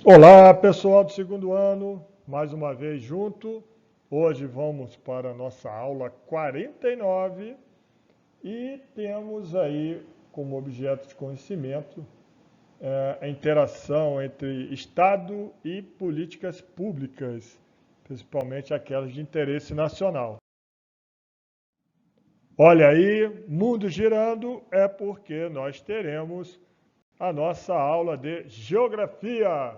Olá, pessoal do segundo ano, mais uma vez junto. Hoje vamos para a nossa aula 49 e temos aí como objeto de conhecimento a interação entre Estado e políticas públicas, principalmente aquelas de interesse nacional. Olha aí, mundo girando é porque nós teremos a nossa aula de geografia.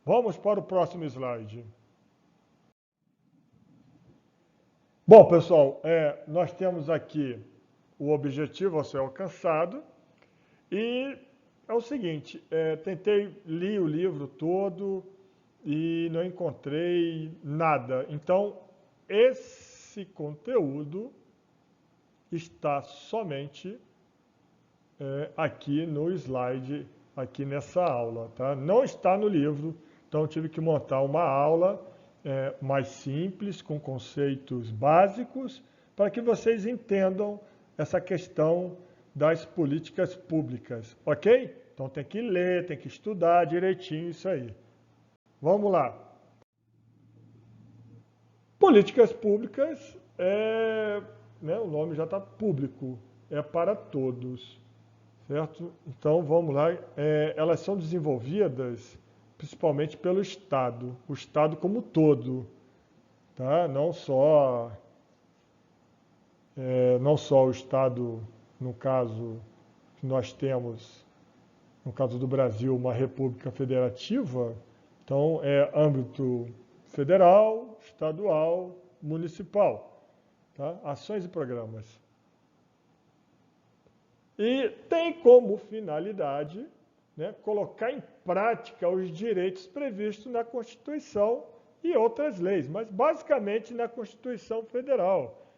Vamos para o próximo slide. Bom, pessoal, nós temos aqui o objetivo a ser alcançado e é o seguinte, li o livro todo e não encontrei nada. Então, esse conteúdo está somente aqui no slide, aqui nessa aula, tá? Não está no livro, então eu tive que montar uma aula mais simples, com conceitos básicos, para que vocês entendam essa questão das políticas públicas, ok? Então tem que ler, tem que estudar direitinho isso aí. Vamos lá. Políticas públicas, o nome já está público, é para todos, certo? Então vamos lá. Elas são desenvolvidas principalmente pelo Estado, o Estado como todo, tá? Não só o Estado, no caso que nós temos, no caso do Brasil, uma república federativa, então é âmbito federal, estadual, municipal, tá? Ações e programas. E tem como finalidade colocar em prática os direitos previstos na Constituição e outras leis, mas basicamente na Constituição Federal,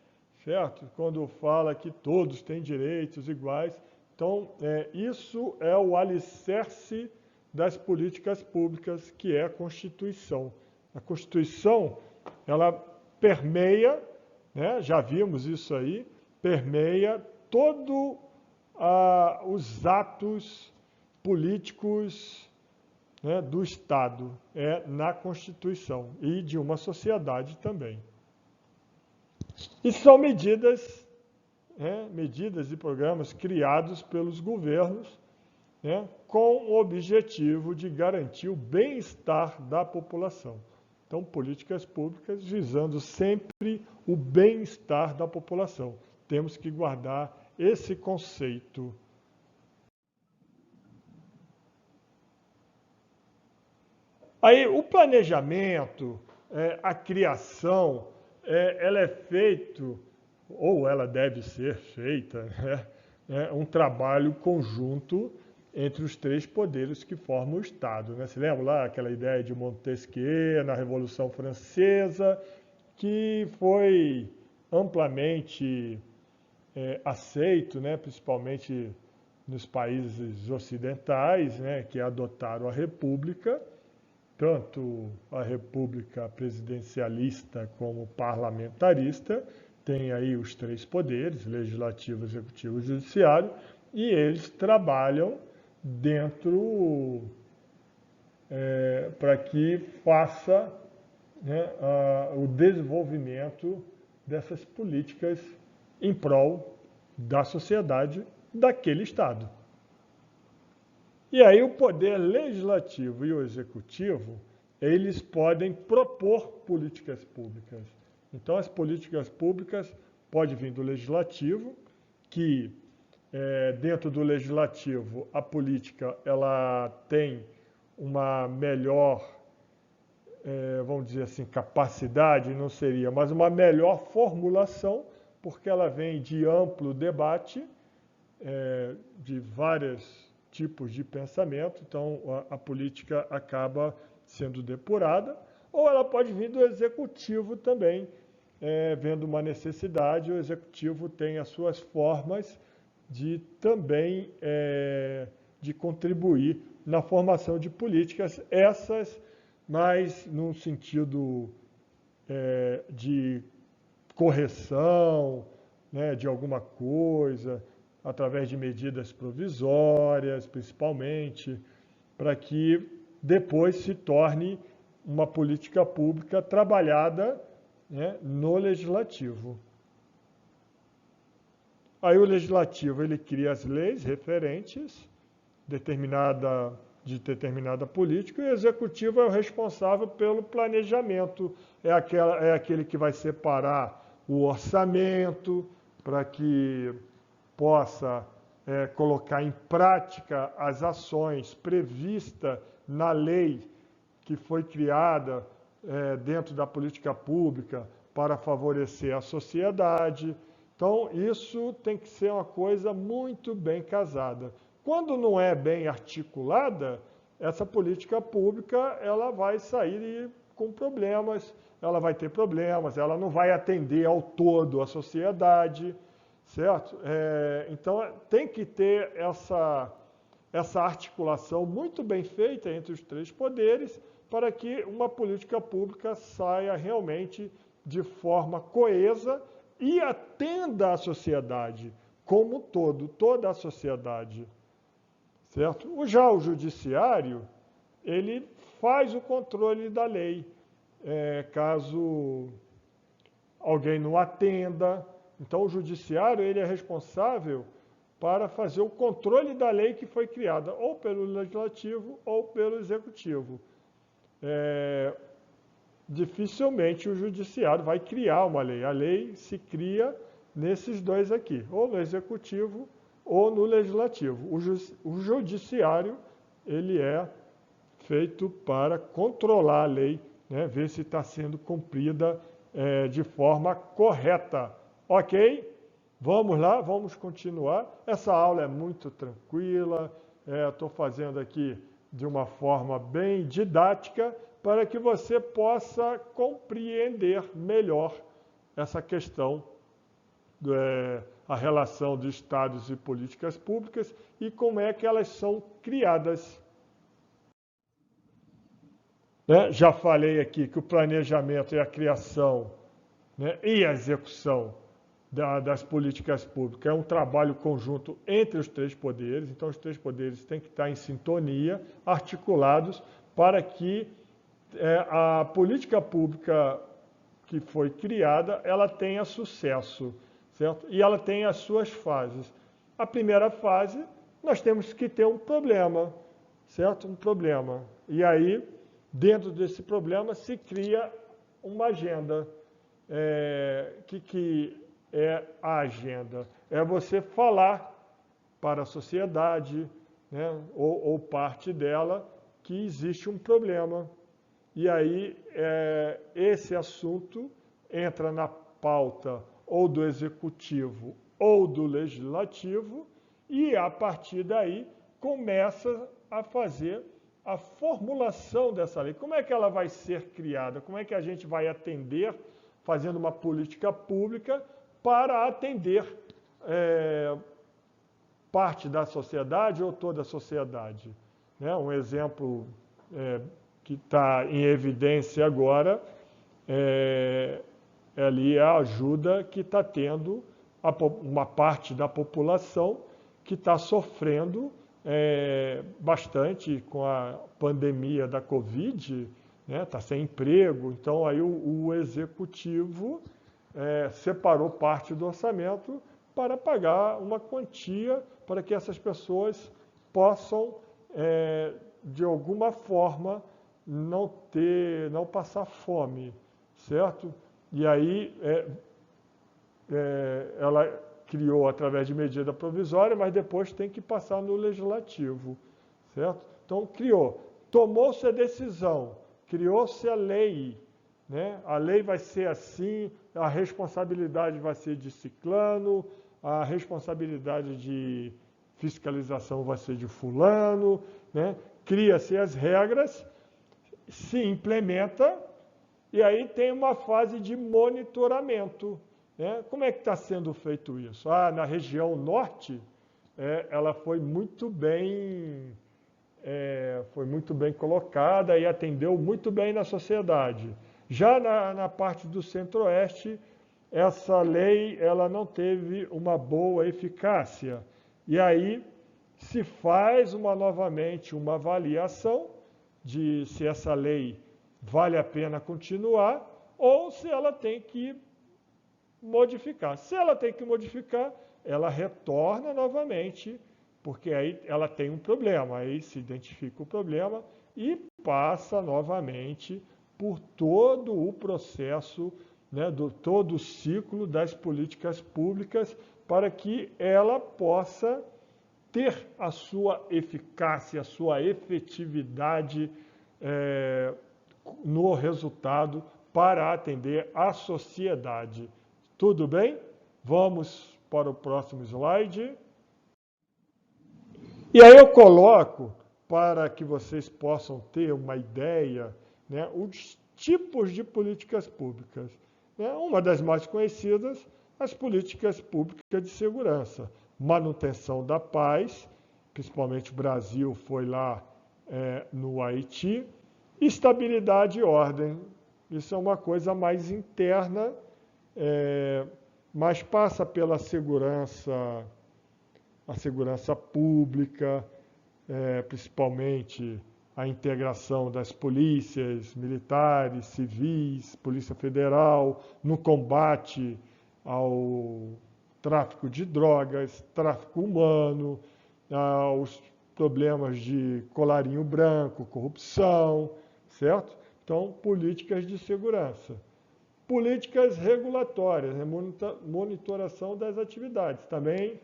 certo? Quando fala que todos têm direitos iguais. Então, isso é o alicerce das políticas públicas, que é a Constituição. A Constituição, ela permeia, já vimos isso aí, permeia todos os atos políticos do Estado, na Constituição e de uma sociedade também. E são medidas e programas criados pelos governos com o objetivo de garantir o bem-estar da população. Então, políticas públicas visando sempre o bem-estar da população. Temos que guardar esse conceito. Aí, o planejamento, a criação, ela é feito, ou ela deve ser feita, um trabalho conjunto entre os três poderes que formam o Estado. Você lembra lá aquela ideia de Montesquieu na Revolução Francesa, que foi amplamente aceito, principalmente nos países ocidentais, que adotaram a República, tanto a República presidencialista como parlamentarista, tem aí os três poderes, legislativo, executivo e judiciário, e eles trabalham dentro para que faça o desenvolvimento dessas políticas em prol da sociedade daquele Estado. E aí o poder legislativo e o executivo, eles podem propor políticas públicas. Então as políticas públicas podem vir do legislativo, que dentro do legislativo a política ela tem uma melhor, vamos dizer assim, capacidade, não seria, mas uma melhor formulação, porque ela vem de amplo debate, de vários tipos de pensamento, então a política acaba sendo depurada, ou ela pode vir do executivo também, vendo uma necessidade, o executivo tem as suas formas de também de contribuir na formação de políticas, essas mais no sentido de correção, de alguma coisa, através de medidas provisórias, principalmente, para que depois se torne uma política pública trabalhada, né, no legislativo. Aí o legislativo ele cria as leis referentes de determinada política, e o executivo é o responsável pelo planejamento, é aquele que vai separar o orçamento para que possa colocar em prática as ações previstas na lei que foi criada dentro da política pública para favorecer a sociedade. Então, isso tem que ser uma coisa muito bem casada. Quando não é bem articulada, essa política pública ela vai sair com problemas, ela vai ter problemas, ela não vai atender ao todo a sociedade, certo? Então, tem que ter essa articulação muito bem feita entre os três poderes para que uma política pública saia realmente de forma coesa e atenda a sociedade como um todo, toda a sociedade, certo? Já o judiciário, ele faz o controle da lei, caso alguém não atenda. Então, o judiciário ele é responsável para fazer o controle da lei que foi criada, ou pelo legislativo ou pelo executivo. Dificilmente o judiciário vai criar uma lei. A lei se cria nesses dois aqui, ou no executivo ou no legislativo. O judiciário ele é feito para controlar a lei, né, ver se está sendo cumprida de forma correta. Ok? Vamos lá, vamos continuar. Essa aula é muito tranquila, estou fazendo aqui de uma forma bem didática para que você possa compreender melhor essa questão, a relação de estados e políticas públicas e como é que elas são criadas. Já falei aqui que o planejamento e a criação, né, e a execução das políticas públicas é um trabalho conjunto entre os três poderes, então os três poderes têm que estar em sintonia, articulados, para que a política pública que foi criada, ela tenha sucesso, certo? E ela tem as suas fases. A primeira fase, nós temos que ter um problema, certo? Um problema. E aí, dentro desse problema, se cria uma agenda. Que é a agenda? É você falar para a sociedade, né, ou parte dela, que existe um problema. E aí, esse assunto entra na pauta ou do executivo ou do legislativo, e a partir daí começa a fazer a formulação dessa lei. Como é que ela vai ser criada? Como é que a gente vai atender, fazendo uma política pública para atender parte da sociedade ou toda a sociedade? Né? Um exemplo que está em evidência agora ali a ajuda que está tendo uma parte da população que está sofrendo bastante com a pandemia da Covid, né? Está sem emprego. Então, aí o executivo separou parte do orçamento para pagar uma quantia para que essas pessoas possam, de alguma forma, não passar fome, certo? E aí ela criou através de medida provisória, mas depois tem que passar no legislativo, certo? Então tomou-se a decisão, criou-se a lei, né? A lei vai ser assim, a responsabilidade vai ser de ciclano, a responsabilidade de fiscalização vai ser de fulano, né? Cria-se as regras, se implementa, e aí tem uma fase de monitoramento. Né? Como é que está sendo feito isso? Na região norte, ela foi muito bem colocada e atendeu muito bem na sociedade. Já na parte do centro-oeste, essa lei ela não teve uma boa eficácia. E aí se faz novamente uma avaliação de se essa lei vale a pena continuar ou se ela tem que modificar. Se ela tem que modificar, ela retorna novamente, porque aí ela tem um problema, aí se identifica o problema e passa novamente por todo o processo, né, todo o ciclo das políticas públicas para que ela possa ter a sua eficácia, a sua efetividade no resultado para atender a sociedade. Tudo bem? Vamos para o próximo slide. E aí eu coloco, para que vocês possam ter uma ideia, né, os tipos de políticas públicas. Né? Uma das mais conhecidas, as políticas públicas de segurança. Manutenção da paz, principalmente o Brasil foi lá no Haiti. Estabilidade e ordem. Isso é uma coisa mais interna, mas passa pela segurança, a segurança pública, principalmente a integração das polícias militares, civis, Polícia Federal, no combate ao tráfico de drogas, tráfico humano, aos problemas de colarinho branco, corrupção, certo? Então, políticas de segurança. Políticas regulatórias, né? Monitoração das atividades. Também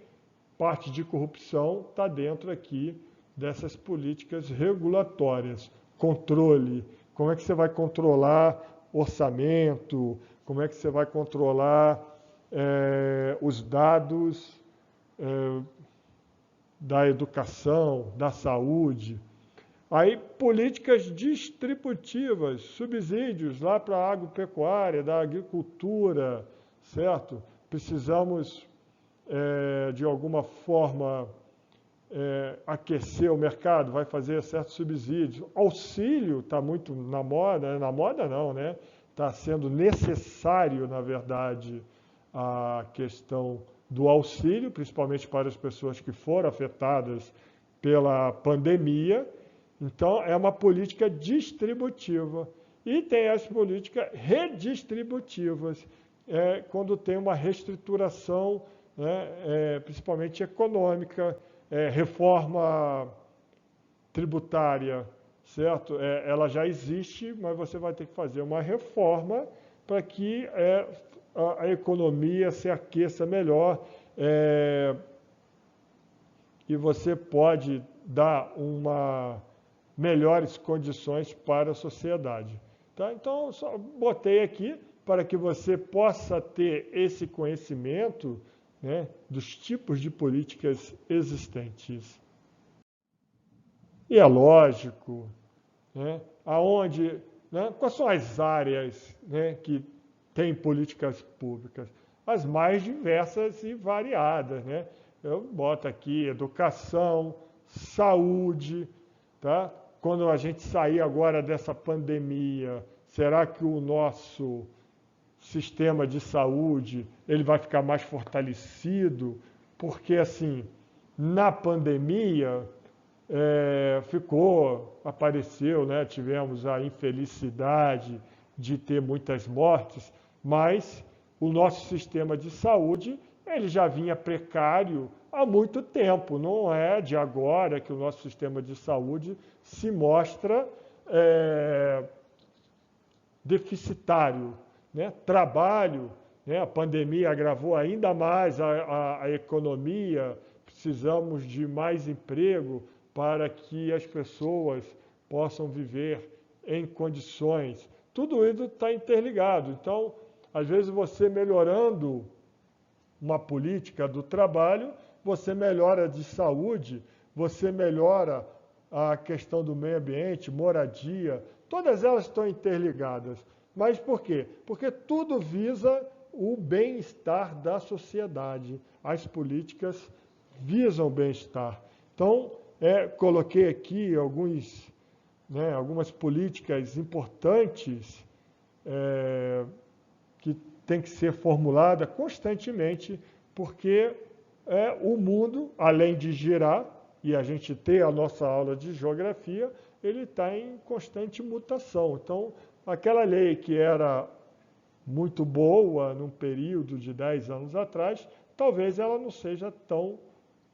parte de corrupção está dentro aqui dessas políticas regulatórias. Controle. Como é que você vai controlar orçamento? Como é que você vai controlar os dados da educação, da saúde? Aí, políticas distributivas, subsídios lá para a agropecuária, da agricultura, certo? Precisamos, de alguma forma, aquecer o mercado, vai fazer certos subsídios. Auxílio está muito na moda não, né? Está sendo necessário, na verdade, a questão do auxílio, principalmente para as pessoas que foram afetadas pela pandemia. Então, é uma política distributiva. E tem as políticas redistributivas, quando tem uma reestruturação, né, principalmente econômica, reforma tributária, certo? Ela já existe, mas você vai ter que fazer uma reforma para que a economia se aqueça melhor e você pode dar melhores condições para a sociedade. Tá? Então, só botei aqui para que você possa ter esse conhecimento, né, dos tipos de políticas existentes. E é lógico, né, quais são as áreas, né, que têm políticas públicas? As mais diversas e variadas. Né? Eu boto aqui educação, saúde, tá? Quando a gente sair agora dessa pandemia, será que o nosso sistema de saúde ele vai ficar mais fortalecido? Porque, assim, na pandemia, apareceu, né? Tivemos a infelicidade de ter muitas mortes, mas o nosso sistema de saúde ele já vinha precário há muito tempo. Não é de agora que o nosso sistema de saúde se mostra deficitário. Né? Trabalho, né? A pandemia agravou ainda mais a economia, precisamos de mais emprego para que as pessoas possam viver em condições. Tudo isso está interligado. Então, às vezes você melhorando uma política do trabalho, você melhora de saúde, você melhora a questão do meio ambiente, moradia, todas elas estão interligadas. Mas por quê? Porque tudo visa o bem-estar da sociedade. As políticas visam o bem-estar. Então, coloquei aqui algumas políticas importantes que tem que ser formulada constantemente, porque o mundo, além de girar, e a gente ter a nossa aula de geografia, ele está em constante mutação. Então, aquela lei que era muito boa num período de 10 anos atrás, talvez ela não seja tão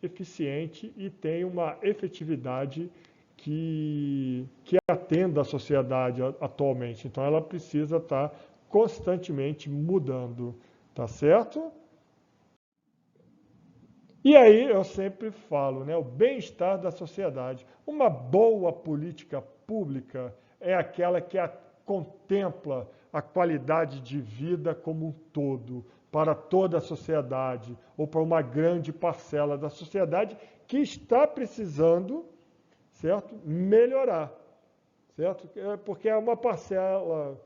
eficiente e tenha uma efetividade que atenda a sociedade atualmente. Então, ela precisa estar constantemente mudando, tá certo? E aí eu sempre falo, né, o bem-estar da sociedade. Uma boa política pública é aquela que contempla a qualidade de vida como um todo, para toda a sociedade, ou para uma grande parcela da sociedade que está precisando, certo, melhorar, certo? Porque é uma parcela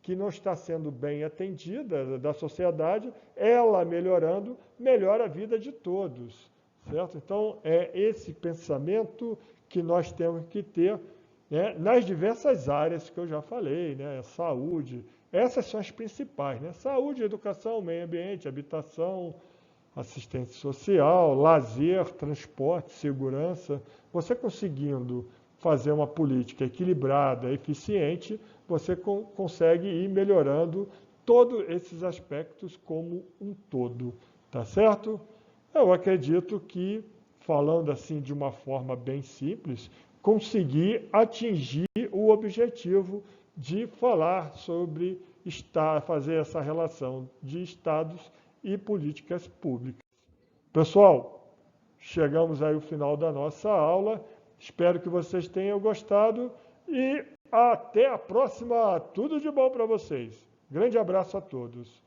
que não está sendo bem atendida da sociedade, ela melhorando, melhora a vida de todos, certo? Então, é esse pensamento que nós temos que ter, né, nas diversas áreas que eu já falei, né? Saúde, essas são as principais, né? Saúde, educação, meio ambiente, habitação, assistência social, lazer, transporte, segurança. Você conseguindo fazer uma política equilibrada, eficiente, você consegue ir melhorando todos esses aspectos como um todo, tá certo? Eu acredito que, falando assim de uma forma bem simples, consegui atingir o objetivo de falar sobre fazer essa relação de estados e políticas públicas. Pessoal, chegamos aí ao final da nossa aula. Espero que vocês tenham gostado e até a próxima. Tudo de bom para vocês. Grande abraço a todos.